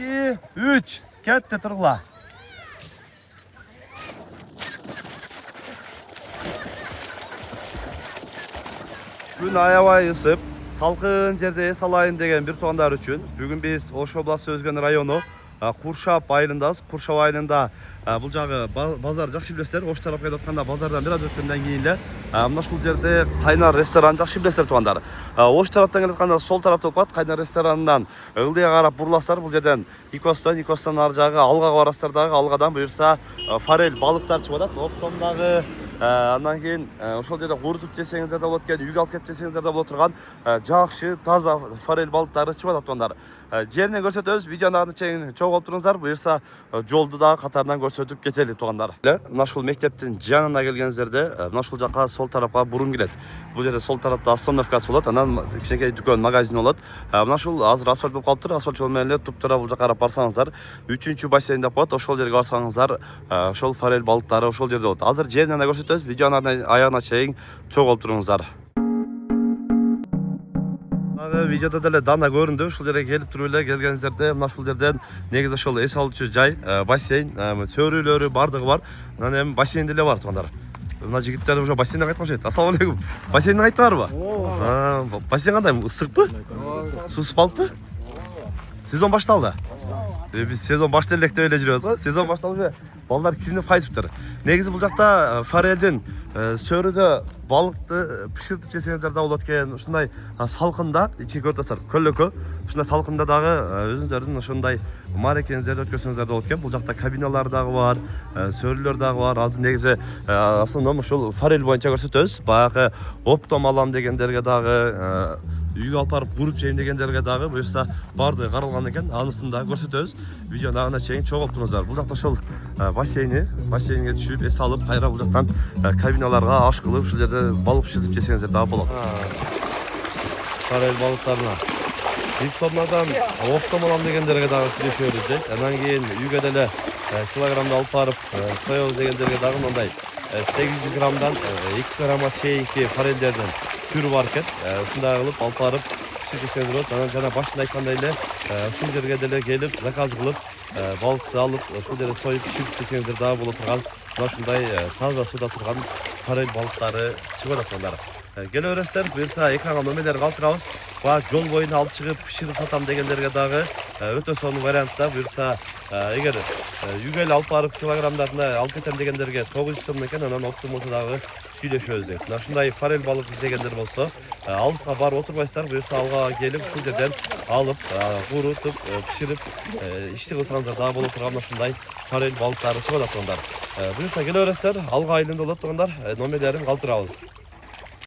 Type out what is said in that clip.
2, 3. Ketті тұрғыла. Күн аябай ысып, салқын жерде эс алайын деген бир туугандар үчүн бүгүн биз Ош областы Өзгөн району Куршап айылындабыз. Куршап айылында бул жагы базар жакшы билесиздер. Ош тарапка кетип атканда базардан бир аз өткөндөн кийин эле мына ушул жерде Кайнар ресторан жакшы билесиздер туугандар. Ош тараптан келип атканда сол тарапта болуп калат. Кайнар ресторанынан ылдыйга карап буруласыздар. Бул жерден Икостан ары жагы Алгага барасыздар дагы. Алгадан буюрса форель балыктар чыгып атат. Оптом дагы андан кийин ошол жерде курутуп жесеңиздер да болот экен, үйгө алып кетип жесеңиздер да боло турган жакшы таза форель балыктары чыгып атат туугандар. Жерине көрсөтөбүз, видеону чейин чогуу болуп туруңуздар. Буюрса жолду да катарынан көрсөтүп кетели туугандар. Мына ушул мектептин жанына келгениңиздерде мына ушул жака сол тарапка бурун келет. Бул жерде сол тарапта остановкасы болот, анан кичинекей дүкөн, магазин болот. Мына ушул азыр асфальт болуп калыптыр. Асфальт жол менен эле туптура бул жака карап барсаңыздар, 3-чү бассейн деп коет. Ошол жерге барсаңыздар, ошол форель балыктары ошол жерде болот. Азыр жеринен да көрсөтөбүз. Видеонун аягына чейин чогуу болуп туруңуздар. Видеода деле дана көрүндү. Ушул жерге келип туруп эле келгениңиздерде мына ушул жерден негизи ошол эс алуучу жай, бассейн, сөрүлөрү бардыгы бар. Анан эми бассейн деле бар туугандар. Мына жигиттер уже бассейнден кайткан окшойт. Ассалам алейкум. Бассейнден кайттыңарбы? Бассейн кандай? Ысыкпы? Суу сыпалыппы? Сезон башталды. Биз сезон башталды элек деп эле жүрөбүз го. Сезон башталып эле балдар киринип кайтыптыр. Негизи бул жакта форельдин сөрүдө балыкты пиширтип жесеңиздер да болот экен. Ушундай салкында, ичи көрүп атасыздар, көлөкө. Ушундай салкында дагы өзүңүздөрдүн ошондой мааракеңиздерди өткөзсөңүздөр да болот экен. Бул жакта кабиналар дагы бар, сөрүлөр дагы бар. Азыр негизи основном ушул форель боюнча көрсөтөбүз. Баягы оптом алам дегендерге дагы үйгө алып барып куруп жейм дегендерге дагы буюрса бардыгы каралган экен. Анысын да көрсөтөбүз. Видеону ана чейин чогуу болуп туруңуздар. Бул жакта ошол бассейнге түшүп эс алып, кайра бул жактан кабиналарга аш кылып, ушул жерде балык пиширип жесеңиздер дагы болот. Форель балыктарына Викторнардан оптом алам дегендерге дагы сүйлөшөбүз. Андан кийин үйгө деле килограмда алып барып соебуз дегендерге дагы мындай 800 граммдан 2 граммга чейинки форельдерден түрү бар экен. Ушундай кылып алып барып пиширсеңиздер болот. Анан жана башында айткандай эле ушул жерге деле келип заказ кылып балыкты алып ушул жерде союп пиширип жесеңиздер дагы боло турган мына ушундай таза сууда турган форель балыктары чыгып атат. Келе бересиздер, буюрса экранга номерлерди калтырабыз. Баягы жол боюна алып чыгып пиширип сатам дегендерге дагы өтө сонун вариантта. Буюрса эгер үйгө эле алып барып килограмдарына алып кетем дегендерге 900 сом экен, анан оптом болсо дагы сүйлөшөбүз дейт. Мына ушундай форель балык издегендер болсо алыска барып отурбайсыздар. Буюрса алга келип ушул жерден алып, курутуп, пиширип ишти кылсаңыздар дагы боло турган ушундай форель балыктары чыгып атат. Буюрса келе бересиздер, Алга айылында болот тургандар, номерлерин калтырабыз.